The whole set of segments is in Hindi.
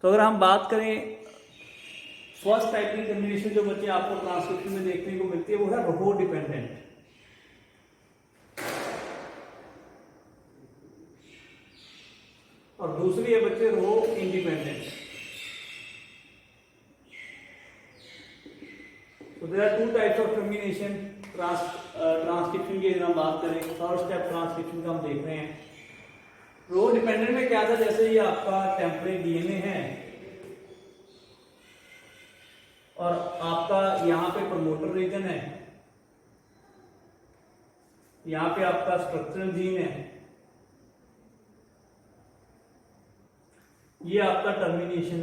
तो अगर हम बात करें फर्स्ट टाइप की टर्मिनेशन जो बच्चे आपको ट्रांसक्रिप्शन में देखने को मिलती है वो है रो डिपेंडेंट। और दूसरी है बच्चे रो इंडिपेंडेंट। तो there are two types of termination transcription की। अगर हम बात करें फर्स्ट स्टेप ट्रांसक्रिप्शन का हम देख रहे हैं। रो डिपेंडेंट में क्या था, जैसे ये आपका टेम्पलेट डीएनए है और आपका यहाँ पे प्रमोटर रीजन है, यहाँ पे आपका स्ट्रक्चरल जीन है, ये आपका टर्मिनेशन।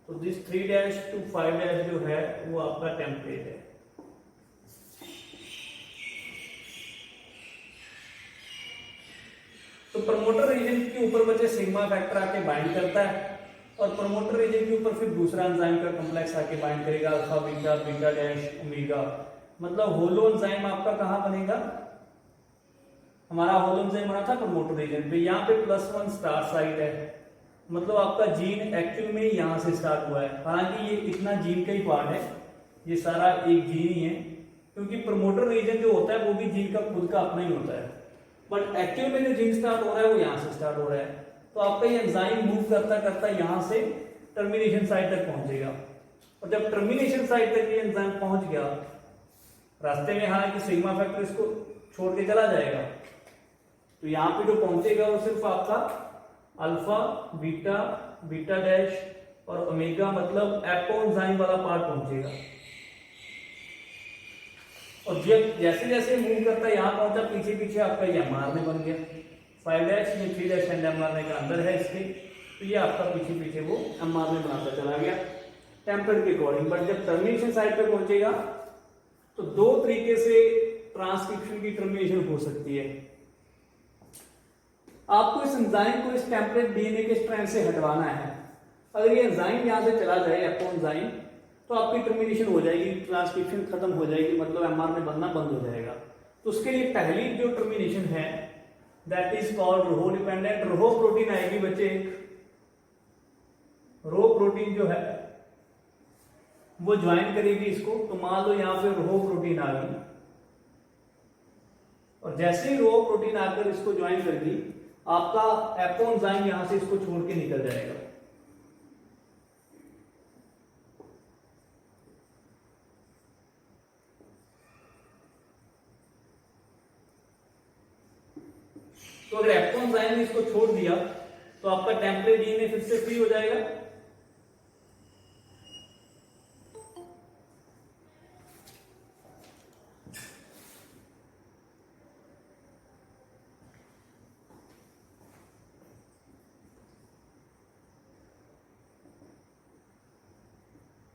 तो दिस 3' to 5' जो है वो आपका टेम्पलेट है। तो प्रमोटर रीजन के ऊपर बच्चे सिग्मा फैक्टर आके बाइंड करता है और प्रमोटर रीजन के ऊपर फिर दूसरा एंजाइम का कॉम्प्लेक्स आके बाइंड करेगा, alpha beta beta dash omega. मतलब होलो एंजाइम आपका कहां बनेगा, हमारा होलो एंजाइम बना था प्रमोटर रीजन पे। यहाँ पे +1 स्टार्ट साइट है, मतलब आपका जीन एक्चुअल में यहां से स्टार्ट हुआ है। हालांकि ये इतना जीन का ही पार्ट है, ये सारा एक जीन ही है, क्योंकि प्रमोटर रीजन जो होता है वो भी जीन का खुद का अपना ही होता है। बट एक्चुअल में जो जीन स्टार्ट हो रहा है वो यहाँ से स्टार्ट हो रहा है। तो आपका ये एंजाइम मूव करता करता यहाँ से टर्मिनेशन साइट तक पहुंचेगा। और जब टर्मिनेशन साइट तक ये एंजाइम पहुंच गया, रास्ते में हालांकि सिग्मा फैक्टर इसको छोड़ के चला जाएगा, तो यहाँ पे जो पहुंचेगा वो सिर्फ आपका अल्फा बीटा बीटा डैश और ओमेगा, मतलब एपो एंजाइम वाला पार्ट पहुंचेगा। और जब जैसे जैसे मूव करता है यहाँ पहुंचा, पीछे पीछे आपका ये एमआरएनए बन गया। 5' ये 3' एंड एमआरएनए का अंदर है इसके, तो ये आपका पीछे पीछे वो एमआरएनए बनाता चला गया टेम्पलेट के अकॉर्डिंग। बट जब टर्मिनेशन साइट पे पहुंचेगा तो दो तरीके से ट्रांसक्रिप्शन की टर्मिनेशन हो सकती है। आपको इस एंजाइम को इस टेम्पलेट डीएनए के स्ट्रैंड से हटवाना है। अगर ये एंजाइम यहां से चला जाए एपो एंजाइम, तो आपकी टर्मिनेशन हो जाएगी, ट्रांसक्रिप्शन खत्म हो जाएगी, मतलब एमआरएनए बनना बंद हो जाएगा। तो उसके लिए पहली जो टर्मिनेशन है that is called rho dependent. Rho protein आएगी बच्चे, रो प्रोटीन जो है वो ज्वाइन करेगी इसको। तो मान लो यहां पे रो प्रोटीन आ गई, और जैसे ही रो प्रोटीन आकर इसको ज्वाइन करेगी, आपका एपो एंजाइम यहां से इसको छोड़ के निकल जाएगा। तो अगर एपो एंजाइम ने इसको छोड़ दिया तो आपका टेम्पलेट डीएनए फिर से फ्री हो जाएगा।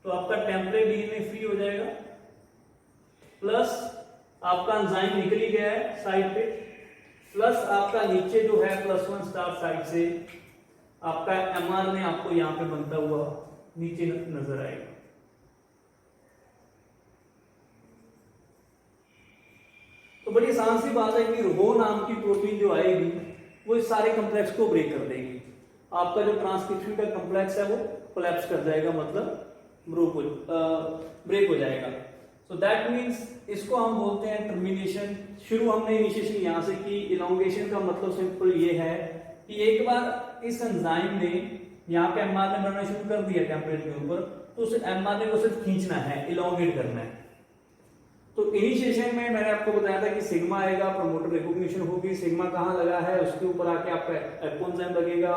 तो आपका टेम्पलेट डीएनए फ्री हो जाएगा, प्लस आपका एंजाइम निकल ही गया है साइड पे, प्लस आपका नीचे जो है +1 स्टार्ट साइड से आपका एमआरएनए आपको यहां पे बनता हुआ नीचे नजर आएगा। तो बड़ी आसान सी बात है कि रो नाम की प्रोटीन जो आएगी वो इस सारे कॉम्प्लेक्स को ब्रेक कर देगी। आपका जो ट्रांसक्रिप्शन का कॉम्प्लेक्स है वो कोलैप्स कर जाएगा, मतलब ब्रेक हो जाएगा। सो दैट मीन्स इसको हम बोलते हैं टर्मिनेशन। शुरू हमने इनिशिएशन यहां से की। इलोंगेशन का मतलब सिंपल ये है कि एक बार इस एंजाइम ने यहाँ पे एमआरएनए बनना शुरू कर दिया टेम्पलेट के ऊपर, तो उस एमआरएनए को सिर्फ खींचना है, इलोंगेट करना है। तो इनिशिएशन में मैंने आपको बताया था कि सिग्मा आएगा, प्रमोटर रिकॉग्निशन होगी। सिग्मा कहाँ लगा है, उसके ऊपर आके आपका एपो एंजाइम लगेगा,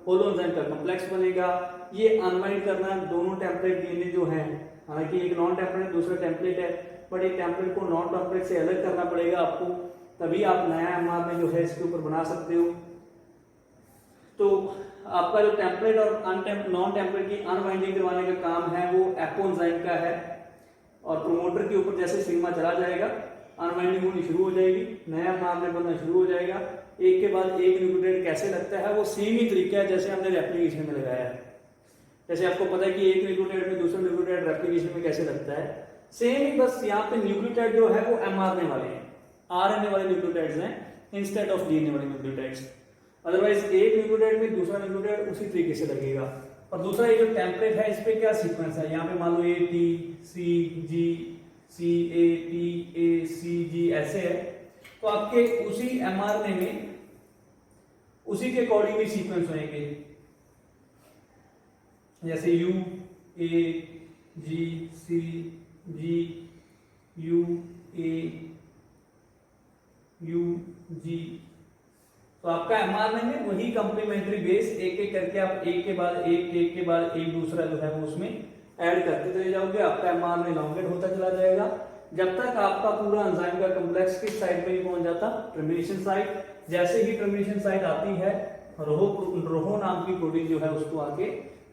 होलो एंजाइम का कॉम्प्लेक्स बनेगा। ये अनवाइंड करना दोनों टेम्पलेट डीएनए जो है, हालांकि एक नॉन टेम्पलेट दूसरा टेम्पलेट है, बट एक टेम्पलेट को नॉन टेम्पलेट से अलग करना पड़ेगा आपको, तभी आप नया एमआरएनए जो है इसके ऊपर बना सकते हो। तो आपका जो टेम्पलेट और नॉन टेम्पलेट की अनवाइंडिंग करवाने का काम है वो एपो एंजाइम का है। और प्रमोटर के ऊपर जैसे सिग्मा चला जाएगा, अनवाइंडिंग होनी शुरू हो जाएगी, नया एमआरएनए बनना शुरू हो जाएगा। एक के बाद एक न्यूक्लियोटाइड कैसे लगता है वो सेम ही तरीका है जैसे हमने रेप्लिकेशन में लगाया है। जैसे आपको पता है कि एक न्यूक्लियोटाइड में दूसरा न्यूक्लियोटाइड रेप्लिकेशन में कैसे लगता है, सेम ही, बस यहाँ पे न्यूक्लियोटाइड जो है वो एमआरएनए वाले हैं, आरएनए वाले न्यूक्लियोटाइड्स हैं इंस्टेड ऑफ डीएनए वाले न्यूक्लियोटाइड्स। अदरवाइज एक न्यूक्लियोटाइड में दूसरा न्यूक्लियोटाइड उसी तरीके से लगेगा। और दूसरा ये जो टेम्पलेट है, इस पे क्या सीक्वेंस है, यहाँ पे मान लो ATCG CATACG ऐसे है, तो आपके उसी mRNA में उसी के अकॉर्डिंग भी सीक्वेंस होंगे, जैसे UAGCG UAUG। तो आपका mRNA में वही कंप्लीमेंट्री बेस एक एक करके आप एक के बाद एक दूसरा जो है वो उसमें ऐड करते चले जाओगे, आपका mRNA एलोंगेट होता चला जाएगा, जब तक आपका पूरा एंजाइम का कॉम्प्लेक्स किस साइड पे पहुंच जाता, टर्मिनेशन साइट। जैसे ही टर्मिनेशन साइट आती है, रोहो नाम की प्रोटीन जो है उसको आके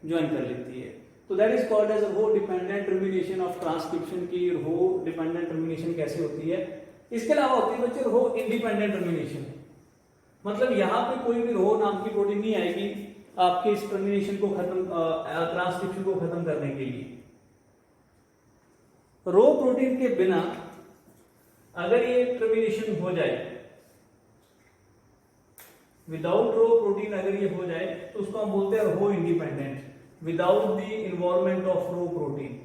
ज्वाइन कर लेती है। तो that is called as rho dependent termination of transcription की रो डिपेंडेंट टर्मिनेशन कैसे होती है। इसके अलावा होती है बच्चे रो इंडिपेंडेंट टर्मिनेशन, मतलब यहाँ पे कोई भी रो नाम की प्रोटीन नहीं आएगी आपके इस टर्मिनेशन को खत्म, ट्रांसक्रिप्शन को खत्म करने के लिए। रो प्रोटीन के बिना अगर ये टर्मिनेशन हो जाए, विदाउट रो प्रोटीन अगर ये हो जाए, तो उसको हम बोलते हैं rho independent, without the involvement of rho protein.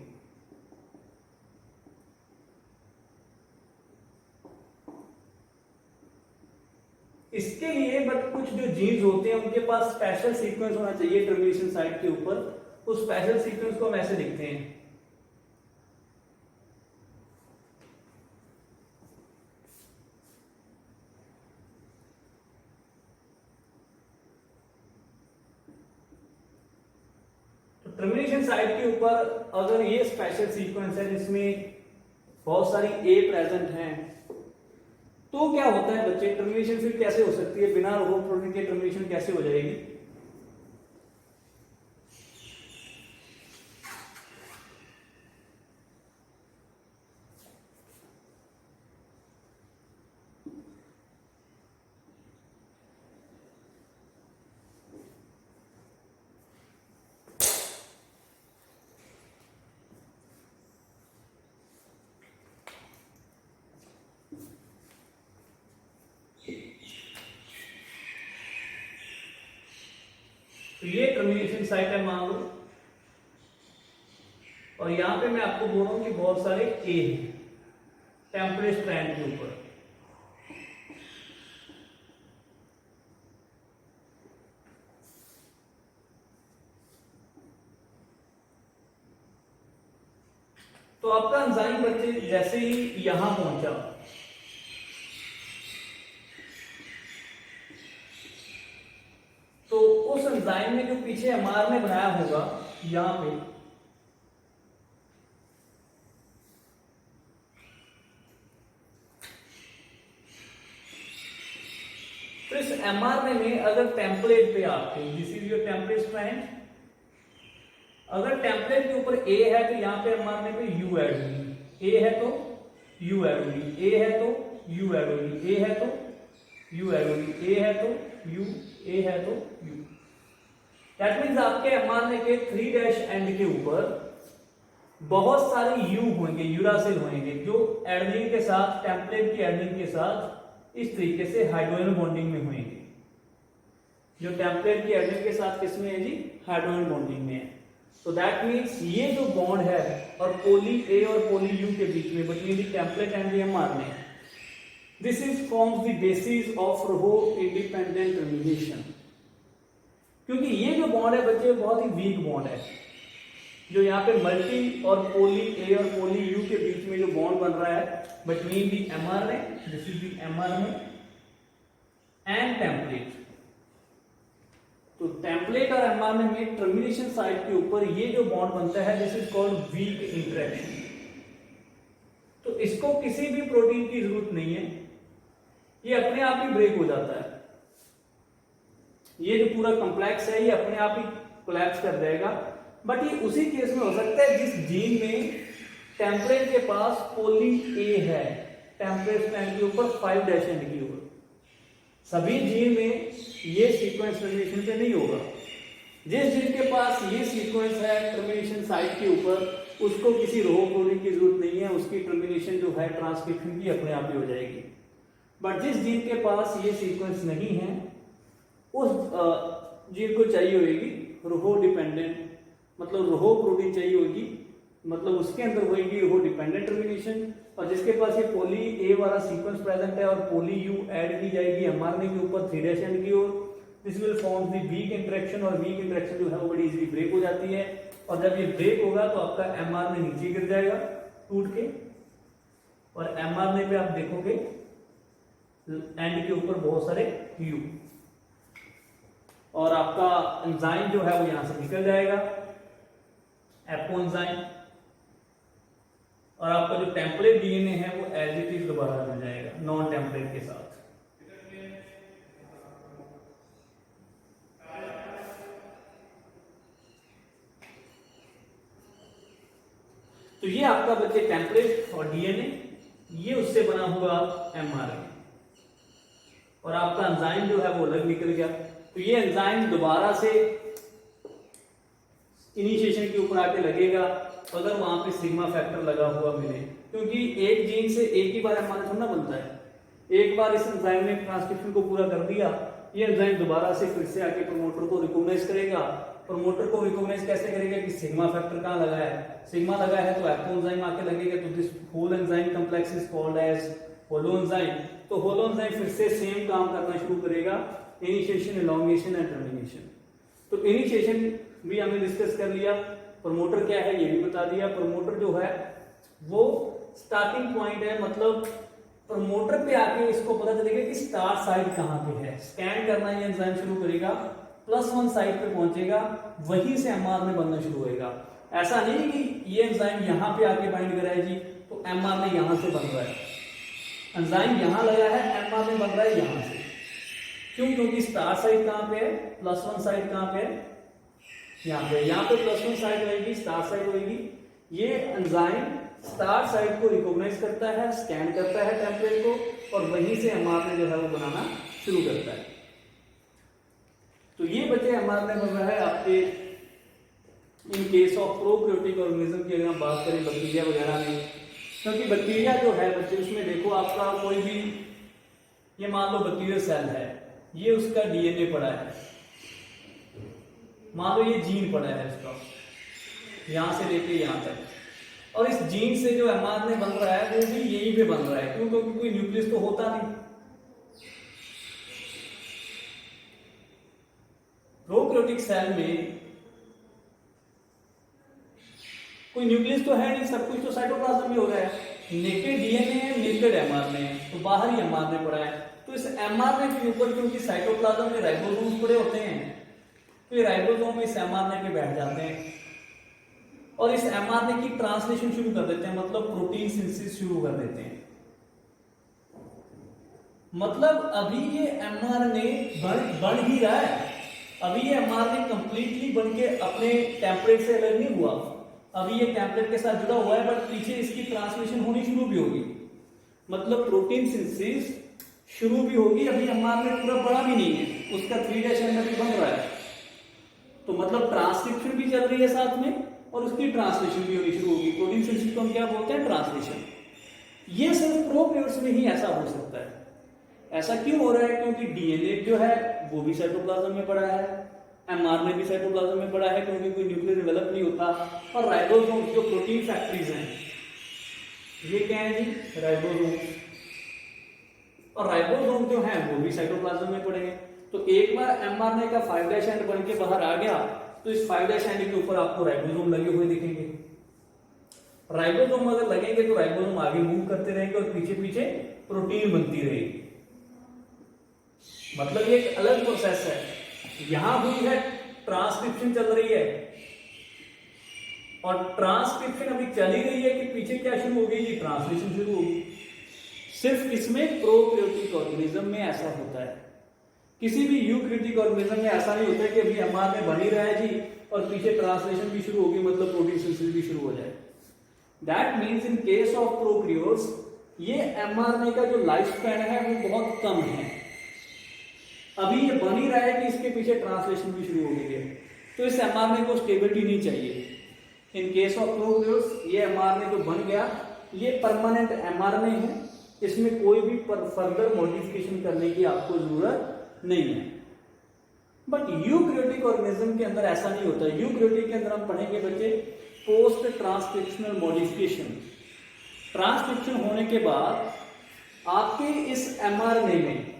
इसके लिए बट कुछ जो जीन्स होते हैं उनके पास स्पेशल सीक्वेंस होना चाहिए टर्मिनेशन साइट के ऊपर, उस स्पेशल सीक्वेंस को हम ऐसे लिखते हैं। टर्मिनेशन साइट के ऊपर अगर ये स्पेशल सीक्वेंस है जिसमें बहुत सारी ए प्रेजेंट हैं, तो क्या होता है बच्चे, टर्मिनेशन फिर कैसे हो सकती है, बिना रो प्रोटीन के टर्मिनेशन कैसे हो जाएगी। तो ये टर्मिनेशन साइट है मान लो, और यहां पे मैं आपको बोल रहा हूं कि बहुत सारे ए हैं टेम्परेट स्ट्रैंड के ऊपर। तो आपका एंजाइम बच्चे जैसे ही यहां पहुंचा, तो उस एंजाइम ने जो पीछे mRNA बनाया होगा यहां पे, तो इस mRNA में अगर टेम्पलेट पे आपके this is your template strand, अगर टेम्पलेट के ऊपर ए है तो यहां पे mRNA पे U ऐड होगी, ए है तो U ऐड होगी, ए है तो U ऐड होगी, ए है तो U ऐड होगी, ए है तो U, ए है तो U। दैट मीन्स आपके mRNA के 3' एंड के ऊपर बहुत सारे U होंगे, यूरासिल होंगे, जो एडेनिन के साथ, टेम्पलेट की एडेनिन के साथ इस तरीके से हाइड्रोजन बॉन्डिंग में होंगे। जो टेम्पलेट की एडेनिन के साथ किसमें है जी, हाइड्रोजन बॉन्डिंग में है। तो दैट मीन्स ये जो बॉन्ड है और पोली ए और पोली यू के बीच में between the template and the mRNA, this is forms the basis of rho independent termination. क्योंकि ये जो बॉन्ड है बच्चे बहुत ही वीक बॉन्ड है, जो यहाँ पे मल्टी और पोली ए और पोली यू के बीच में जो बॉन्ड बन रहा है between the mRNA, this is the mRNA and template. तो टेम्पलेट और mRNA में टर्मिनेशन साइट के ऊपर ये जो बॉन्ड बनता है this is called weak interaction. तो इसको किसी भी प्रोटीन की जरूरत नहीं है, ये अपने आप ही ब्रेक हो जाता है। ये जो पूरा कॉम्प्लेक्स है ये अपने आप ही कोलैप्स कर जाएगा। बट ये उसी केस में हो सकता है जिस जीन में टेम्पलेट के पास पोली ए है, टेम्पलेट स्ट्रैंड के ऊपर 5' एंड की ऊपर, सभी जीन में ये सीक्वेंस टर्मिनेशन पे नहीं होगा। जिस जीन के पास ये सीक्वेंस है टर्मिनेशन साइट के ऊपर, उसको किसी रो प्रोटीन की जरूरत नहीं है, उसकी टर्मिनेशन जो है ट्रांसक्रिप्शन की अपने आप ही हो जाएगी। बट जिस जीन के पास ये सीक्वेंस नहीं है उस जीन को चाहिए होगी रोहो डिपेंडेंट, मतलब रोहो प्रोटीन चाहिए होगी, मतलब उसके अंदर होगी रोहो डिपेंडेंट टर्मिनेशन। और जिसके पास ये पॉली ए वाला सीक्वेंस प्रेजेंट है और पॉली यू ऐड की जाएगी एमआरएनए के ऊपर 3' एंड की ओर, this will form the weak interaction, और वीक इंटरेक्शन जो है वो बड़ी इजीली ब्रेक हो जाती है। और जब ये ब्रेक होगा तो आपका एमआरएनए नीचे गिर जाएगा टूट के, और एमआरएनए पे आप देखोगे एंड के ऊपर बहुत सारे यू, और आपका एंजाइम जो है वो यहां से निकल जाएगा, एपो एंजाइम, और आपका जो टेम्पलेट डीएनए है वो एज इट इज दोबारा मिल जाएगा नॉन टेम्पलेट के साथ। तो ये आपका बच्चे टेम्पलेट और डीएनए, ये उससे बना हुआ एमआरएनए, और आपका एंजाइम जो है वो अलग निकल गया। तो ये एंजाइम दोबारा से इनिशिएशन के ऊपर आके लगेगा अगर वहां पे सिग्मा फैक्टर लगा हुआ मिले, क्योंकि एक जीन से एक ही बार एमआरएनए थोड़ा बनता है। एक बार इस एंजाइम ने ट्रांसक्रिप्शन को पूरा कर दिया, ये एंजाइम दोबारा से फिर से आके प्रमोटर को रिकॉग्नाइज करेगा। प्रमोटर को रिकॉग्नाइज कैसे करेगा कि सिग्मा फैक्टर कहां लगा है, सिग्मा लगा है तो एपो एंजाइम आके लगेगा, तो this whole enzyme complex is called as holoenzyme. तो होलो एंजाइम फिर से सेम काम करना शुरू करेगा, इनिशिएशन, एलोंगेशन एंड टर्मिनेशन। तो इनिशिएशन भी हमने डिस्कस कर लिया, प्रमोटर क्या है ये भी बता दिया। प्रमोटर जो है वो स्टार्टिंग पॉइंट है, मतलब प्रमोटर पे आके इसको पता चलेगा कि स्टार्ट साइड कहां पे है, स्कैन करना ये एंजाइम शुरू करेगा, +1 साइड पे पहुंचेगा, वहीं से एमआरएनए बनना शुरू होगा। ऐसा नहीं कि ये एंजाइम यहां पे आके बाइंड करा है जी तो एमआरएनए यहां से बन रहा है, एंजाइम यहां लगा है, एमआरएनए बन रहा है यहां से। क्यों? क्योंकि स्टार्ट साइड कहां पे है, +1 साइड कहां पे है, यहाँ पे +1 साइड होगी, स्टार्ट साइड होगी। ये एंजाइम स्टार्ट साइड को रिकॉग्नाइज करता है, स्कैन करता है टेम्पलेट को, और वहीं से एमआरएनए जो है वो बनाना शुरू करता है। तो ये बच्चे एमआरएनए बन रहा है आपके इन केस ऑफ प्रोकैरियोटिक ऑर्गेनिज्म की अगर हम बात करें बैक्टीरिया वगैरह में, क्योंकि बैक्टीरिया जो है बच्चे उसमें देखो आपका कोई भी, ये मान लो बैक्टीरियल सेल है, ये उसका डीएनए पड़ा है, मान लो ये जीन पड़ा है इसका यहां से लेके यहां तक, और इस जीन से जो एमआरएनए बन रहा है वो भी यहीं पे बन रहा है। क्यों? क्योंकि कोई न्यूक्लियस तो होता नहीं, प्रोकैरियोटिक सेल में कोई न्यूक्लियस तो है नहीं, सब कुछ तो साइटोप्लाज्म में हो रहा है। नेकेड डीएनए है, नेकेड एमआरएनए है, तो बाहर ही एमआरएनए पड़ा है। तो इस एमआरएनए के ऊपर क्योंकि साइटोप्लाज्म में राइबोसोम्स पड़े होते हैं, तो ये राइबोसोम इस एमआरएनए पे बैठ जाते हैं और इस एमआरएनए की ट्रांसलेशन शुरू कर देते हैं, मतलब प्रोटीन सिंथेसिस शुरू कर देते हैं। मतलब अभी ये एमआरएनए बन ही रहा है, अभी ये एमआरएनए कंप्लीटली बन के अपने टेम्पलेट से अलग नहीं हुआ, अभी ये टेम्पलेट के साथ जुड़ा हुआ है, बट पीछे इसकी ट्रांसलेशन होनी शुरू भी होगी, मतलब प्रोटीन सिंथेसिस शुरू भी होगी। अभी एमआरएनए पूरा बड़ा भी नहीं है, उसका 3' एंड अभी बन रहा है, तो मतलब ट्रांसक्रिप्शन भी चल रही है साथ में और उसकी ट्रांसलेशन भी होनी शुरू होगी। प्रोटीन सिंथेसिस को हम क्या बोलते हैं? ट्रांसलेशन। ये सिर्फ प्रोकैरियोट्स में ही ऐसा हो सकता है। ऐसा क्यों हो रहा है? क्योंकि डीएनए जो है वो भी साइटोप्लाज्म में पड़ा है, एमआरएनए भी साइटोप्लाज्म में पड़ा है, क्योंकि कोई न्यूक्लियस डेवलप नहीं होता। और राइबोसोम जो प्रोटीन फैक्ट्रीज हैं, ये क्या है जी? राइबोसोम। और राइबोसोम जो है वो भी साइटोप्लाज्म में पड़े हैं। तो एक बार एमआरएनए का 5' एंड बन के बाहर आ गया तो इस 5' एंड के ऊपर आपको राइबोसोम लगे हुए दिखेंगे। राइबोसोम अगर लगेंगे तो राइबोसोम आगे मूव करते रहेंगे और पीछे पीछे प्रोटीन बनती रहेगी। मतलब ये एक अलग प्रोसेस है। यहां हुई है ट्रांसक्रिप्शन चल रही है, और ट्रांसक्रिप्शन अभी चल ही रही है कि पीछे क्या शुरू हो गई जी? ट्रांसलेशन शुरू होगी। सिर्फ इसमें प्रोकैरियोटिक ऑर्गेनिज्म में ऐसा होता है, किसी भी यूकैरियोटिक ऑर्गेनिज्म में ऐसा नहीं होता कि अभी एमआरएनए बन ही रहा है जी और पीछे ट्रांसलेशन भी शुरू होगी, मतलब प्रोटीन सिंथेसिस भी शुरू हो जाए। That means in case of prokaryotes ये एमआरएनए का जो लाइफ स्पैन है वो बहुत कम है। अभी ये बन ही रहा है कि इसके पीछे ट्रांसलेशन भी शुरू हो गई है, तो इस एमआरएनए को स्टेबिलिटी नहीं चाहिए। इन केस ऑफ प्रोकैरियोट्स ये एमआरएनए जो बन गया ये परमानेंट एमआरएनए है, इसमें कोई भी फर्दर मॉडिफिकेशन करने की आपको जरूरत नहीं है। बट यूकैरियोटिक ऑर्गेनिज्म के अंदर ऐसा नहीं होता। यूकैरियोटिक के अंदर हम पढ़ेंगे बच्चे पोस्ट ट्रांसक्रिप्शनल मॉडिफिकेशन। ट्रांसक्रिप्शन होने के बाद आपके इस एमआरएनए में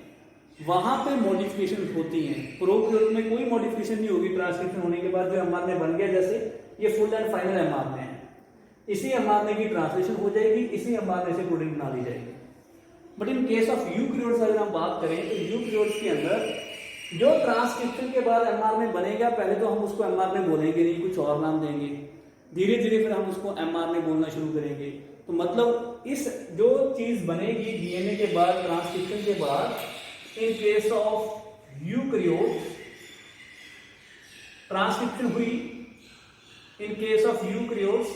वहां पे मॉडिफिकेशन होती हैं। प्रोकैरियोट में कोई मॉडिफिकेशन नहीं होगी। ट्रांसक्रिप्शन होने के बाद जो एमआरएनए बन गया, जैसे ये फुल एंड फाइनल एमआरएनए है, इसी एमआरएनए की ट्रांसलेशन हो जाएगी, इसी एमआरएनए से प्रोटीन बना ली जाएगी। But in case of eukaryotes अगर हम बात करें तो यूकैरियोट्स के अंदर जो ट्रांसक्रिप्शन के बाद एमआरएनए बनेगा, पहले तो हम उसको एमआरएनए बोलेंगे नहीं, कुछ और नाम देंगे। धीरे धीरे फिर हम उसको एमआरएनए बोलना शुरू करेंगे। तो मतलब इस जो चीज बनेगी डीएनए के बाद, ट्रांसक्रिप्शन के बाद, इन केस ऑफ यूकैरियोट्स ट्रांसक्रिप्शन हुई, इन केस ऑफ यूकैरियोट्स,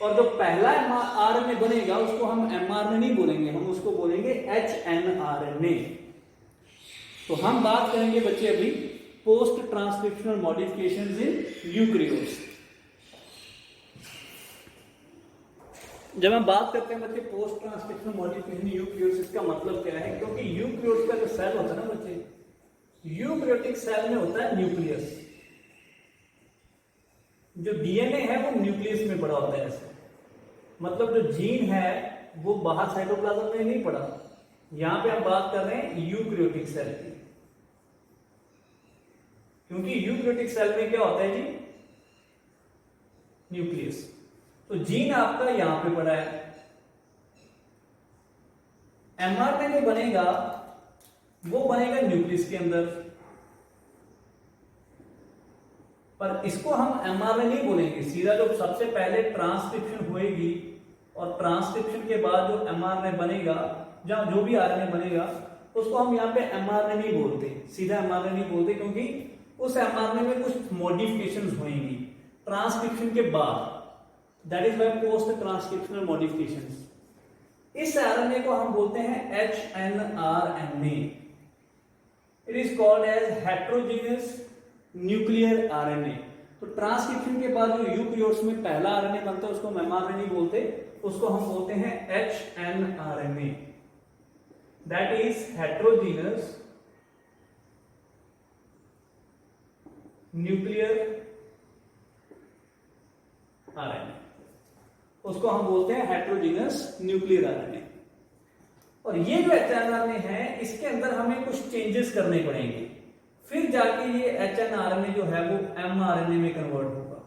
और जो पहला आरएनए बनेगा उसको हम एमआरएनए नहीं बोलेंगे, हम उसको बोलेंगे एचएनआरएनए। तो हम बात करेंगे बच्चे अभी post transcriptional modifications in eukaryotes. जब हम बात करते हैं बच्चे पोस्ट ट्रांसक्रिप्शनल मॉडिफिकेशन यूकैरियोट्स, इसका मतलब क्या है? क्योंकि यूकैरियोट्स का जो सेल होता है ना बच्चे, यूकैरियोटिक सेल में होता है न्यूक्लियस। जो डीएनए है वो न्यूक्लियस में पड़ा होता है। ऐसे मतलब जो जीन है वो बाहर साइटोप्लाज्म में नहीं पड़ा। यहां पे हम बात कर रहे हैं यूकैरियोटिक सेल की, क्योंकि यूकैरियोटिक सेल में क्या होता है जी? न्यूक्लियस। तो जीन आपका यहां पे पड़ा है। एमआरएनए जो बनेगा वो बनेगा न्यूक्लियस के अंदर, पर इसको हम एमआरएनए नहीं बोलेंगे। सीधा जो सबसे पहले ट्रांसक्रिप्शन होएगी और ट्रांसक्रिप्शन के बाद जो एमआरएनए बनेगा, जहां जो भी आरएनए बनेगा, उसको हम यहाँ पे एमआरएनए नहीं बोलते, सीधा एमआरएनए नहीं बोलते, क्योंकि उस एमआरएनए में कुछ मॉडिफिकेशंस होंगी ट्रांसक्रिप्शन के बाद। That is by post transcriptional modifications. इस आरएनए को हम बोलते हैं hnRNA. It is called as heterogeneous nuclear RNA. तो ट्रांसक्रिप्शन के बाद जो यूकैरियोट्स में पहला आरएनए बनता है उसको हम एमआरएनए नहीं बोलते, उसको हम बोलते हैं hnRNA. That is heterogeneous nuclear RNA, उसको हम बोलते हैं हेटेरोजेनस न्यूक्लियर आरएनए। और ये जो एचएनआरएनए है, इसके अंदर हमें कुछ चेंजेस करने पड़ेंगे, फिर जाके ये एचएनआरएनए जो है वो एमआरएनए में कन्वर्ट होगा।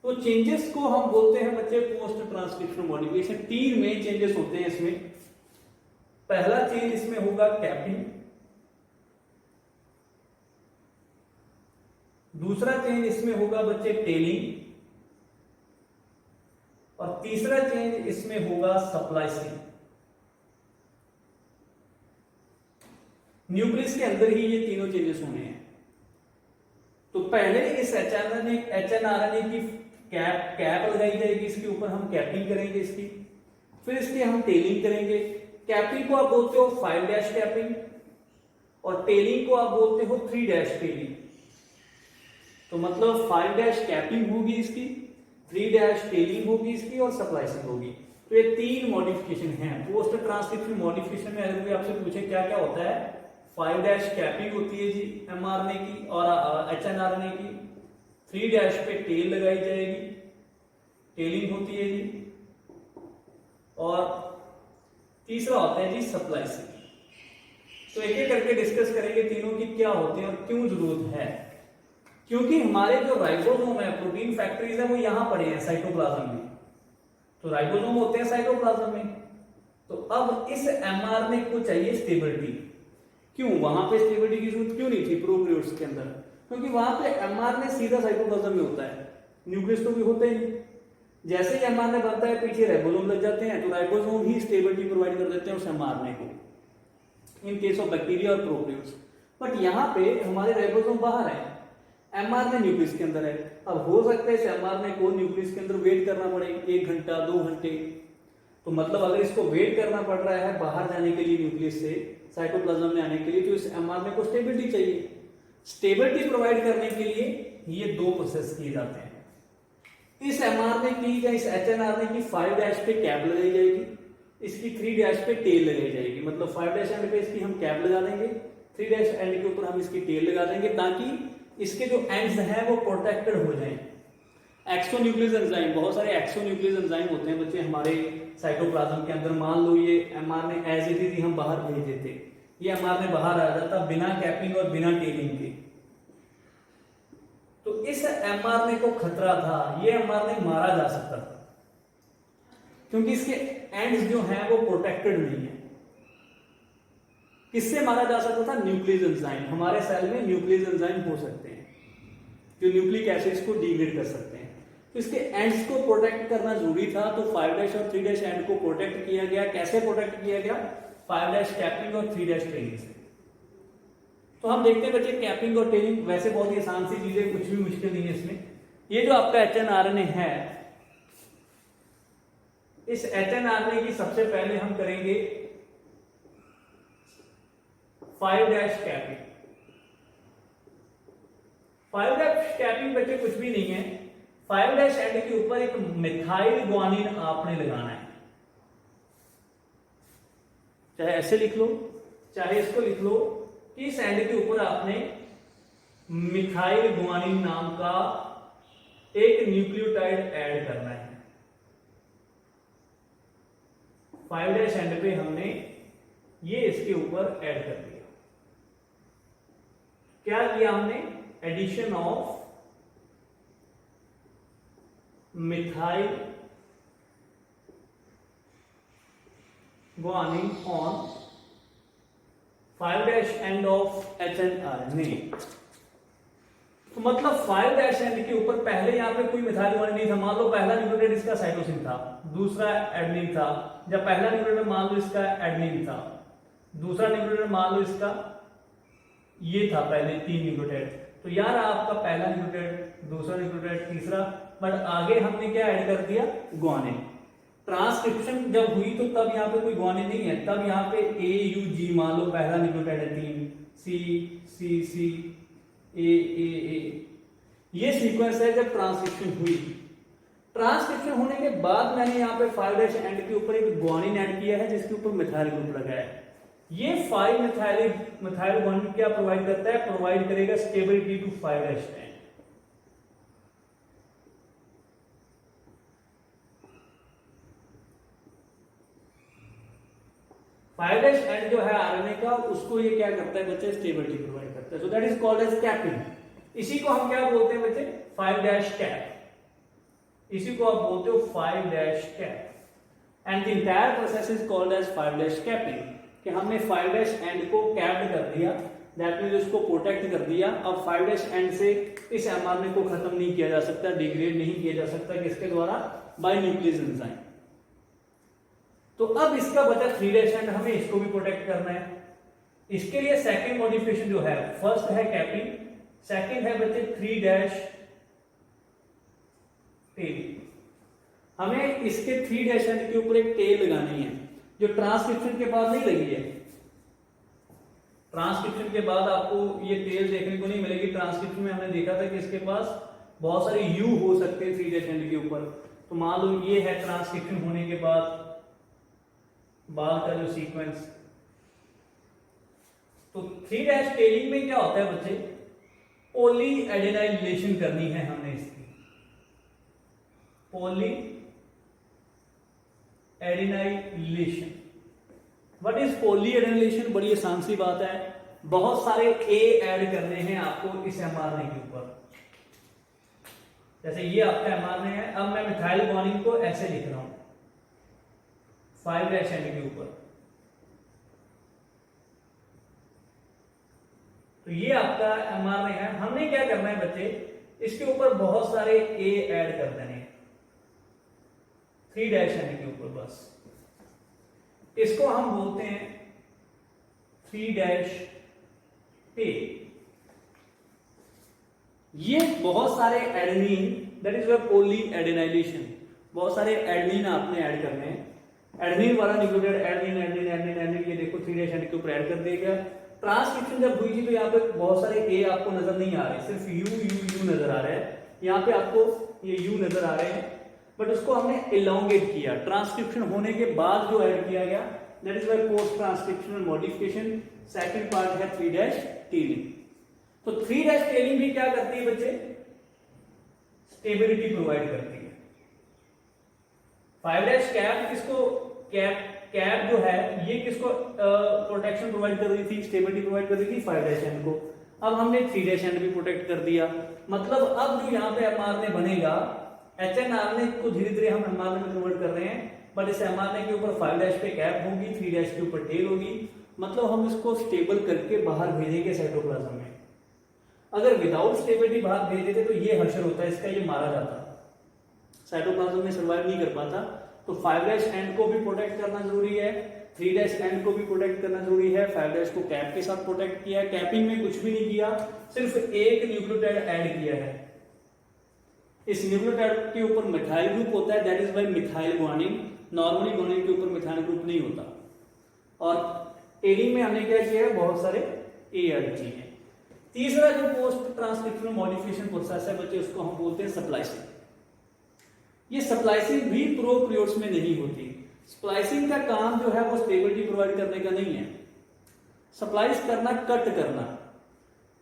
तो चेंजेस को हम बोलते हैं बच्चे post transcriptional modification. 3 main changes होते हैं इसमें। पहला चेंज इसमें होगा कैपिंग, दूसरा चेंज इसमें होगा बच्चे टेलिंग, और तीसरा चेंज इसमें होगा स्प्लाइसिंग। न्यूक्लियस के अंदर ही ये तीनों चेंजेस होने हैं। तो पहले इस एचएनआरएनए की कैप लगाई जाएगी, इसके ऊपर हम कैपिंग करेंगे इसकी, फिर इसकी हम टेलिंग करेंगे। कैपिंग को आप बोलते हो 5' कैपिंग, और टेलिंग को आप बोलते हो 3' टेलिंग। तो मतलब 5' कैपिंग होगी इसकी, 3' टेलिंग होगी इसकी, और स्प्लाइसिंग होगी। तो ये 3 मॉडिफिकेशन हैं पोस्ट ट्रांसक्रिप्शन मॉडिफिकेशन में। अगर कोई आपसे पूछे क्या क्या होता है, 5' कैपिंग होती है जी एमआरएनए की और एचएनआरएनए की, 3' पे टेल लगाई जाएगी, टेलिंग होती है जी, और तीसरा होता है जी स्प्लाइसिंग। तो एक एक करके डिस्कस करेंगे तीनों की क्या होते हैं और क्यों जरूरत है। क्योंकि हमारे जो राइबोसोम है, प्रोटीन फैक्ट्रीज है, वो यहां पड़े हैं साइटोप्लाज्म में। तो राइबोसोम होते हैं साइटोप्लाज्म में। तो अब इस एमआरएनए को चाहिए स्टेबिलिटी। क्यों? वहां पे स्टेबिलिटी की जरूरत क्यों नहीं थी प्रोकैरियोट्स के अंदर? क्योंकि वहां पे एमआरएनए सीधा साइटोप्लाज्म में होता है, न्यूक्लियस तो भी होता ही। जैसे ही एमआरएनए बनता है पीछे राइबोसोम लग जाते हैं, तो राइबोसोम ही स्टेबिलिटी प्रोवाइड कर देते हैं उस एमआरएनए को, इन केस ऑफ बैक्टीरिया और प्रोकैरियोट्स। बट यहाँ पे हमारे राइबोसोम बाहर है, एमआरएनए न्यूक्लियस के अंदर है। अब हो सकता है इस एमआरएनए को न्यूक्लियस के अंदर वेट करना पड़े 1 घंटा 2 घंटे। तो मतलब अगर इसको वेट करना पड़ रहा है बाहर जाने के लिए न्यूक्लियस से साइटोप्लाज्म में आने के लिए, तो इस एमआरएनए को स्टेबिलिटी चाहिए। स्टेबिलिटी प्रोवाइड करने के लिए ये 2 प्रोसेस किए जाते हैं। इस एमआरएनए की या इस एचएनआरएनए की 5' पे कैप लगाई जाएगी, इसकी 3 डैश पे टेल लगाई जाएगी, मतलब 5 डैश एंड पे इसकी हम कैप लगा देंगे, 3 डैश एंड के ऊपर हम इसकी टेल लगा देंगे, ताकि इसके जो एंड्स हैं वो प्रोटेक्टेड हो जाएं। एक्सोन्यूक्लियस एंजाइम, बहुत सारे एक्सोन्यूक्लियस एंजाइम होते हैं बच्चे हमारे साइटोप्लाज्म के अंदर। मान लो ये एमआरएनए एज इट इज हम बाहर भेज देते, ये एमआरएनए बाहर आ जाता बिना कैपिंग और बिना टेलिंग के, तो इस एमआरएनए को खतरा था, ये एमआरएनए मारा जा सकता था, क्योंकि इसके एंड्स जो हैं वो प्रोटेक्टेड नहीं है। किससे मारा जा सकता था? Nucleus enzyme. हमारे सेल में न्यूक्लियस एंजाइम हो सकते हैं जो न्यूक्लिक एसिड्स को डिग्रेड कर सकते हैं, तो इसके एंड्स को प्रोटेक्ट करना जरूरी था। तो 5 डैश और 3 डैश एंड को प्रोटेक्ट किया गया। कैसे प्रोटेक्ट किया गया? 5 डैश कैपिंग और 3 डैश टेलिंग से। तो हम देखते हैं बच्चे कैपिंग और टेलिंग वैसे बहुत ही आसान सी चीजें, कुछ भी मुश्किल नहीं है इसमें। ये जो आपका एचएनआरएनए है, इस एचएनआरएनए की सबसे पहले हम करेंगे 5 डैश कैपिंग। 5 डैश कैपिंग बच्चे कुछ भी नहीं है, 5 डैश एंड के ऊपर एक मिथाइल ग्वानिन आपने लगाना है। चाहे ऐसे लिख लो, चाहे इसको लिख लो कि इस एंड के ऊपर आपने मिथाइल ग्वानिन नाम का एक न्यूक्लियोटाइड ऐड करना है। 5 डैश एंड पे हमने ये इसके ऊपर ऐड कर दिया। क्या किया हमने? Addition of methyl guanine on 5 dash end of HNRNA। तो मतलब 5 डैश एंड के ऊपर पहले यहाँ पे कोई मिथाइल ग्वानिन नहीं था। मान लो पहला न्यूक्लियोटाइड इसका साइटोसिन था, दूसरा एडेनिन था, जब पहला न्यूक्लियोटाइड मान लो इसका एडेनिन था, दूसरा न्यूक्लियोटाइड मान लो इसका ये था, पहले 3 न्यूक्लियोटाइड, तो यार आपका पहला न्यूक्लियोटाइड, दूसरा न्यूक्लियोटाइड, तीसरा, बट आगे हमने क्या ऐड कर दिया? ग्वानिन। ट्रांसक्रिप्शन जब हुई तो तब यहाँ पे कोई ग्वानिन नहीं है, तब यहाँ पे AUG मान लो पहला न्यूक्लियोटाइड है 3, C A, ये सीक्वेंस है जब ट्रांसक्रिप्शन हुई। ट्रांसक्रिप्शन होने के बाद मैंने यहाँ पे 5 डैश एंड के ऊपर एक ग्वानिन ऐड किया है जिसके ऊपर मिथाइल ग्रुप लगाया है। ये 5 मिथाइल ग्वानिन क्या प्रोवाइड करता है? प्रोवाइड करेगा stability to 5 dash end. Five dash end जो है आरएनए का, उसको ये क्या करता है बच्चे? स्टेबिलिटी प्रोवाइड करता है। So that is called as capping. इसी को हम क्या बोलते हैं बच्चे? 5 डैश कैप। इसी को आप बोलते हो 5 dash cap. And the entire process is called as 5 dash capping, कि हमने 5 डैश एंड को कैप्ड कर दिया, दैट मींस उसको प्रोटेक्ट कर दिया। अब 5 डैश एंड से इस एमआरएनए को खत्म नहीं किया जा सकता, डिग्रेड नहीं किया जा सकता, किसके द्वारा? Bye nucleus enzyme. तो अब इसका बचा 3 डैश एंड, हमें इसको भी प्रोटेक्ट करना है। इसके लिए सेकंड मॉडिफिकेशन जो है, फर्स्ट है कैपिंग, सेकंड है बच्चे 3 डैश टेल। हमें इसके 3 डैश एंड के ऊपर एक टेल लगानी है, जो ट्रांसक्रिप्शन के बाद नहीं लगी है। ट्रांसक्रिप्शन के बाद आपको ये टेल देखने को नहीं मिलेगी। ट्रांसक्रिप्शन में हमने देखा था कि इसके पास बहुत सारे यू हो सकते हैं 3 डैश एंड के ऊपर। तो मान लो ये है ट्रांसक्रिप्शन होने के बाद बाद का जो सीक्वेंस। तो 3 डैश टेलिंग में क्या होता है बच्चे? पॉली एडेनाइलेशन करनी है हमने इसकी, poly adenylation. What is poly adenylation? बड़ी आसान सी बात है, बहुत सारे ए ऐड करने हैं आपको इस एमआरएनए के ऊपर। जैसे ये आपका एमआरएनए है, अब मैं मिथाइल ग्वानिन को ऐसे लिख रहा हूं 5 डैश एंड के ऊपर। तो ये आपका एमआरएनए है। हमने क्या करना है बच्चे? इसके ऊपर बहुत सारे ए ऐड कर देने हैं 3 डैश एंड के ऊपर बस। इसको हम बोलते हैं 3 डैश टे। ये बहुत सारे एडेनिन, दैट इज पॉली एडेनाइलेशन, बहुत सारे एडेनिन आपने ऐड करने हैं। एडेनिन वाला nucleotide adenine adenine adenine adenine, ये देखो 3 डैश एंड के ऊपर ऐड कर दिया गया। ट्रांसक्रिप्शन जब हुई थी तो यहाँ पे बहुत सारे ए आपको नजर नहीं आ रहे, सिर्फ यू नजर आ रहे हैं। यहाँ पे आपको ये यू नजर आ रहे हैं, बट उसको हमने इलोंगेट किया, ट्रांसक्रिप्शन होने के बाद जो ऐड किया गया, that is by post transcriptional modification. Second part है 3' टेलिंग। तो 3' टेलिंग भी क्या करती है बच्चे, स्टेबिलिटी प्रोवाइड करती है। 5' कैप किसको, कैप जो है ये किसको प्रोटेक्शन प्रोवाइड कर रही थी, स्टेबिलिटी प्रोवाइड कर रही थी 5' एंड को। अब हमने 3' एंड भी प्रोटेक्ट कर दिया, मतलब अब जो यहाँ पे mRNA बनेगा, HNRNA को धीरे धीरे हम mRNA में कन्वर्ट कर रहे हैं, बट इस mRNA के ऊपर 5' पे कैप होगी, 3' के ऊपर टेल होगी, मतलब हम इसको स्टेबल करके बाहर भेजेंगे साइटोप्लाज्म में। अगर विदाउट स्टेबिलिटी बाहर भेज देते तो ये हशर होता है इसका, ये मारा जाता, साइटोप्लाज्म में सर्वाइव नहीं कर पाता। तो 5' एंड को भी प्रोटेक्ट करना जरूरी है, 3' एंड को भी प्रोटेक्ट करना जरूरी है। 5' को कैप के साथ प्रोटेक्ट किया है, कैपिंग में कुछ भी नहीं किया, सिर्फ एक न्यूक्लियोटाइड ऐड किया है। इस न्यूक्लियोटाइड के ऊपर मिथाइल ग्रुप होता है, that is bye methyl guanine. Normally guanine के ऊपर मिथाइल ग्रुप नहीं होता। और टेलिंग में हमने क्या किया है, बहुत सारे ए ऐड किए हैं। तीसरा जो पोस्ट ट्रांसक्रिप्शनल मॉडिफिकेशन प्रोसेस है बच्चे, उसको हम बोलते हैं स्प्लाइसिंग। ये स्प्लाइसिंग भी प्रोकैरियोट्स में नहीं होती। स्प्लाइसिंग का काम जो है वो स्टेबिलिटी प्रोवाइड करने का नहीं है, स्प्लाइस करना, कट करना।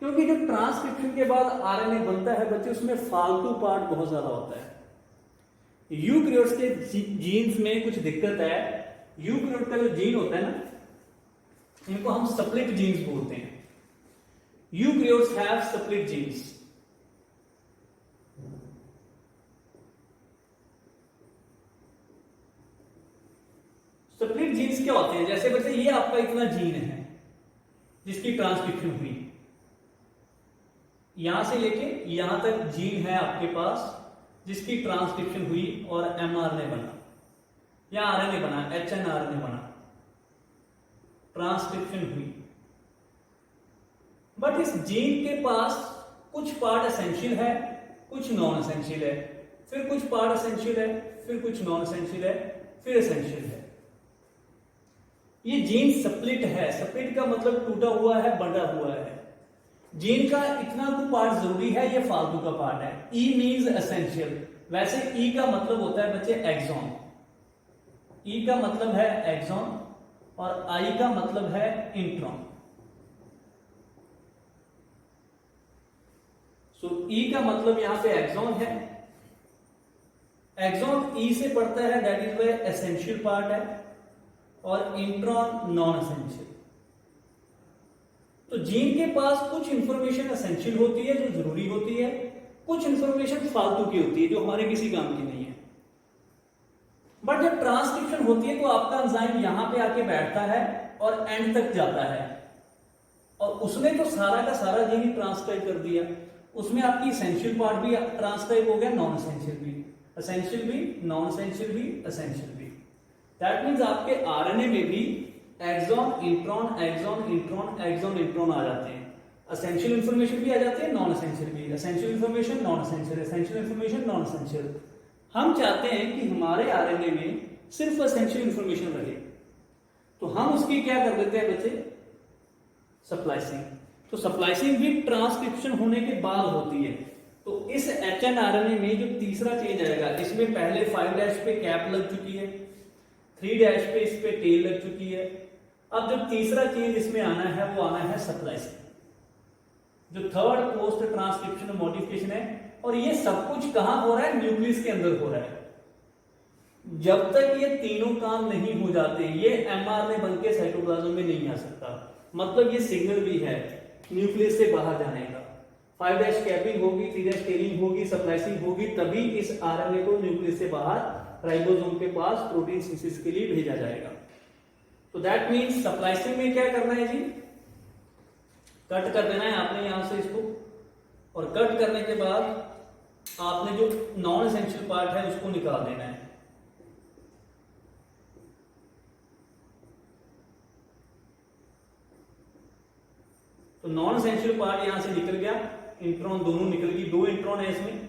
क्योंकि जो ट्रांसक्रिप्शन के बाद आरएनए बनता है बच्चे, उसमें फालतू पार्ट बहुत ज्यादा होता है। यूकैरियोट्स के जीन्स में कुछ दिक्कत है। यूकैरियोट का जो जीन होता है ना, इनको हम स्प्लिट जीन्स बोलते हैं। Eukaryotes have split genes. Split genes क्या होते हैं, जैसे बच्चे ये आपका इतना जीन है जिसकी ट्रांसक्रिप्शन हुई, यहां से लेके यहां तक जीन है आपके पास जिसकी ट्रांसक्रिप्शन हुई और mRNA बना या RNA बना, HNRNA बना, ट्रांसक्रिप्शन हुई। बट इस जीन के पास कुछ पार्ट एसेंशियल है, कुछ नॉन एसेंशियल है, फिर कुछ पार्ट एसेंशियल है, फिर कुछ नॉन एसेंशियल है, फिर एसेंशियल है। ये जीन स्प्लिट है। स्प्लिट का मतलब टूटा हुआ है, बंटा हुआ है। जीन का इतना को पार्ट जरूरी है, ये फालतू का पार्ट है। ई मींस एसेंशियल। वैसे ई का मतलब होता है बच्चे एक्सॉन। ई का मतलब है एक्सॉन और आई का मतलब है इंट्रॉन। सो ई का मतलब यहां पे एक्सॉन है। एक्सॉन ई से पढ़ता है, that is way essential part है, और इंट्रॉन नॉन एसेंशियल। तो जीन के पास कुछ इंफॉर्मेशन एसेंशियल होती है जो जरूरी होती है, कुछ इंफॉर्मेशन फालतू की होती है जो हमारे किसी काम की नहीं है। बट जब ट्रांसक्रिप्शन होती है तो आपका एंजाइम यहां पे आके बैठता है और एंड तक जाता है, और उसने तो सारा का सारा जीन ट्रांसक्राइब कर दिया। उसमें आपकी एसेंशियल पार्ट भी ट्रांसक्राइब हो गया, नॉन एसेंशियल भी, एसेंशियल भी, नॉन एसेंशियल भी, एसेंशियल भी। दैट मीन्स आपके आरएनए में भी exon, intron, exon, intron, exon, intron आ जाते हैं। एसेंशियल इंफॉर्मेशन भी आ जाती है, नॉन एसेंशियल भी। Essential information, non essential, essential information, non essential. हम चाहते हैं कि हमारे आरएनए में सिर्फ एसेंशियल इंफॉर्मेशन रहे, तो हम उसकी क्या कर देते हैं बच्चे, स्प्लाइसिंग। तो स्प्लाइसिंग भी ट्रांसक्रिप्शन होने के बाद होती है। तो इस एचएनआरएनए में जो तीसरा चेंज आएगा, इसमें पहले 5' पे कैप लग चुकी है, 3' पे इस पे टेल लग चुकी है। अब जो तीसरा चेंज इसमें आना है वो आना है स्प्लाइसिंग, जो थर्ड पोस्ट ट्रांसक्रिप्शनल मॉडिफिकेशन है। और ये सब कुछ कहां हो रहा है, न्यूक्लियस के अंदर हो रहा है। जब तक ये तीनों काम नहीं हो जाते, ये mRNA बनके साइटोप्लाज्म में नहीं आ सकता। मतलब ये सिग्नल भी है न्यूक्लियस से बाहर जाने का। 5' कैपिंग होगी, 3' टेलिंग होगी, स्प्लाइसिंग होगी, तभी इस आरएनए को न्यूक्लियस से बाहर राइबोसोम के पास प्रोटीन सिंथेसिस के लिए भेजा जाएगा। तो दैट मींस स्प्लाइसिंग में क्या करना है जी, कट कर देना है आपने यहां से इसको, और कट करने के बाद आपने जो नॉन एसेंशियल पार्ट है उसको निकाल देना है। तो नॉन एसेंशियल पार्ट यहां से निकल गया, इंट्रॉन दोनों निकल गई, 2 इंट्रॉन है इसमें,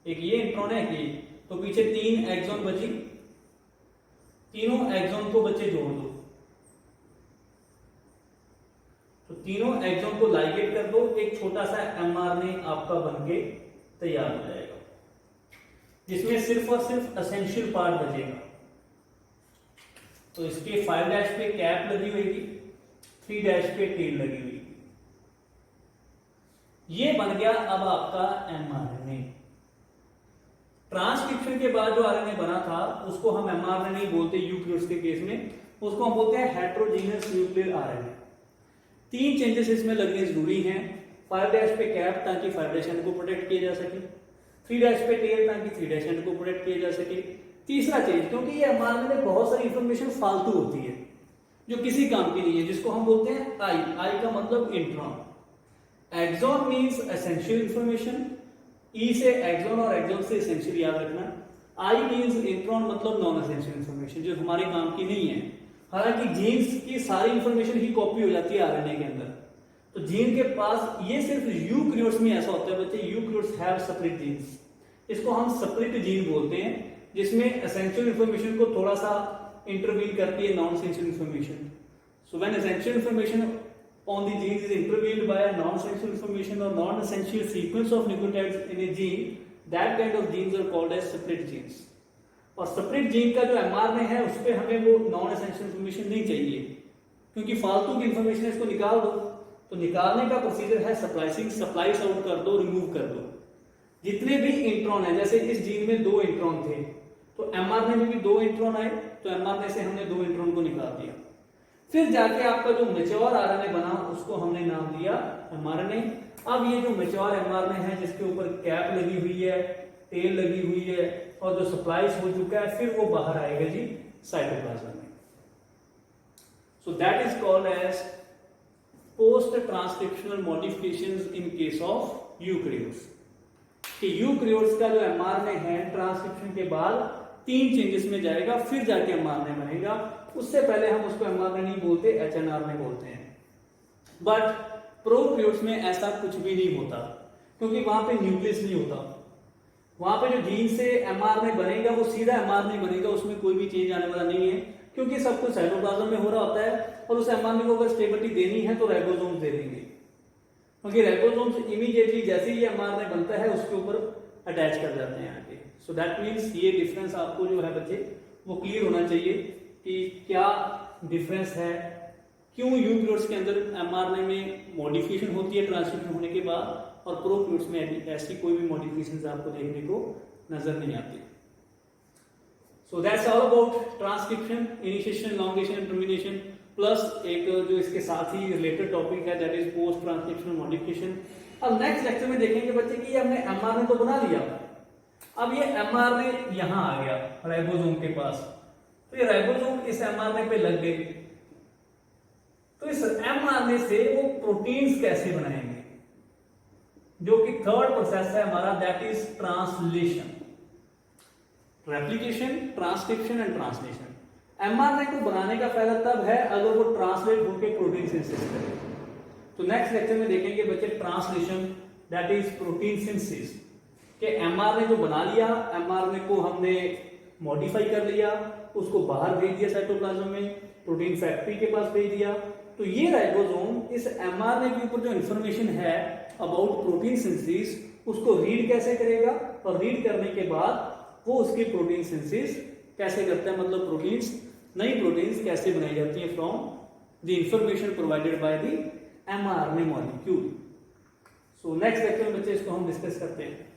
एक ये इंट्रॉन है, एक ये। तो पीछे 3 एक्सॉन बची, तीनों एक्सॉन को बच्चे जोड़ दो। तो तीनों एक्सॉन को लाइगेट कर दो, एक छोटा सा mRNA आपका बनके तैयार हो जाएगा। जिसमें सिर्फ और सिर्फ एसेंशियल पार्ट बचेगा। तो इसके 5' पे कैप लगी हुई, 3' पे टेल लगी हुई। ये बन गया अब आपका एमआरएनए। ट्रांसक्रिप्शन के बाद जो आरएनए बना था उसको हम एमआरएनए बोलते हैं यूकैरियोट्स के केस में, उसको हम बोलते हैं हेटेरोजेनस न्यूक्लियर आरएनए। 3 चेंजेस इसमें लगने जरूरी हैं। 5' पे कैप ताकि 5' एंड को प्रोटेक्ट किया जा सके, 3' पे टेल ताकि 3' एंड को प्रोटेक्ट किया जा सके। तीसरा चेंज, क्योंकि ये एमआरएनए में बहुत सारी इंफॉर्मेशन फालतू होती है जो किसी काम की नहीं है, जिसको हम बोलते हैं आई का मतलब intron. Exon means essential information, E से एक्सॉन और एक्सॉन से एसेंशियल याद रखना। आई मींस इंट्रॉन मतलब नॉन एसेंशियल इंफॉर्मेशन जो हमारे काम की नहीं है। हालांकि जीन्स की सारी इंफॉर्मेशन ही कॉपी हो जाती है आरएनए के अंदर। तो जीन के पास ये सिर्फ यूकैरियोट्स में ऐसा होता है बच्चे, यूकैरियोट्स हैव सेपरेट जीन्स। इसको हम सेपरेट जीन बोलते हैं, जिसमें एसेंशियल इंफॉर्मेशन को थोड़ा सा इंटरवीन करती है non essential information. So when essential information on the genes is intervened by a non-essential information or non-essential sequence of nucleotides in a gene, that kind of genes are called as separate genes. और separate gene का जो mRNA है उस पर हमें वो non-essential information नहीं चाहिए, क्योंकि फालतू की information इसको निकाल दो। तो निकालने का प्रोसीजर है स्प्लाइसिंग, स्प्लाइस आउट कर दो, रिमूव कर दो। जितने भी इंट्रॉन है, जैसे इस जीन में 2 इंट्रॉन थे तो mRNA में भी 2 इंट्रॉन आए, तो mRNA से हमने 2 इंट्रॉन को निकाल दिया। फिर जाके आपका जो मैच्योर आरएनए बना उसको हमने नाम दिया एमआरएनए। अब ये जो मैच्योर एमआरएनए है जिसके ऊपर कैप लगी हुई है, टेल लगी हुई है और जो स्प्लाइस हो चुका है, फिर वो बाहर आएगा जी साइटोप्लाज्म में। So that is called as post transcriptional modifications in case of eukaryotes. कि यूकैरियोट्स का जो एमआरएनए है ट्रांसक्रिप्शन के बाद 3 चेंजेस में जाएगा, फिर जाके एमआरएनए बनेगा। उससे पहले हम उसको एमआरएनए नहीं बोलते, एचएनआरएनए बोलते हैं। बट प्रोकैरियोट्स में ऐसा कुछ भी नहीं होता, क्योंकि वहां पे न्यूक्लियस नहीं होता। वहां पे जो जीन से एमआरएनए बनेगा वो सीधा एमआरएनए बनेगा, उसमें कोई भी चेंज आने वाला नहीं है, क्योंकि सब कुछ साइटोप्लाज्म में हो रहा होता है। और उस एमआरएनए को अगर स्टेबिलिटी देनी है तो राइबोसोम्स दे देंगे, क्योंकि राइबोसोम्स इमीडिएटली जैसे ही एमआरएनए बनता है उसके ऊपर अटैच कर जाते हैं आगे। सो दैट मीन्स ये डिफरेंस आपको जो है बच्चे वो क्लियर होना चाहिए कि क्या डिफरेंस है, क्यों यूकैरियोट्स के अंदर एमआरएनए में मॉडिफिकेशन होती है ट्रांसक्रिप्शन होने के बाद, और प्रोकैरियोट्स में ऐसी कोई भी मॉडिफिकेशंस आपको देखने को नजर नहीं आती। So that's all about transcription, initiation, elongation and termination, plus एक जो इसके साथ ही रिलेटेड टॉपिक है that is post transcriptional modification. अब नेक्स्ट लेक्चर में देखेंगे बच्चे कि हमने एमआरएनए तो बना लिया, अब ये एमआरएनए यहां आ गया राइबोसोम के पास, तो ये राइबोसोम इस एमआरएनए पे लग गए, तो इस एमआरएनए से वो प्रोटीन्स कैसे बनाएंगे, जो कि थर्ड प्रोसेस है हमारा, that is translation. Replication, transcription and translation. MRNA को बनाने का फायदा तब है अगर वो ट्रांसलेट होकर प्रोटीन सिंथेसिस करे। तो नेक्स्ट लेक्चर में देखेंगे बच्चे translation, that is protein synthesis. कि एमआरएनए जो बना लिया, एमआरएनए को हमने मॉडिफाई कर लिया, उसको बाहर भेज दिया साइटोप्लाज्म में, प्रोटीन फैक्ट्री के पास भेज दिया, तो ये राइबोसोम इस एमआरएनए के ऊपर जो इंफॉर्मेशन है अबाउट प्रोटीन सिंथेसिस उसको रीड कैसे करेगा, और रीड करने के बाद वो उसकी प्रोटीन सिंथेसिस कैसे करता है, मतलब प्रोटीन्स, नई प्रोटीन्स कैसे बनाई जाती है from the information provided by the mRNA molecule. So next lecture में बच्चे इसको हम डिस्कस करते हैं।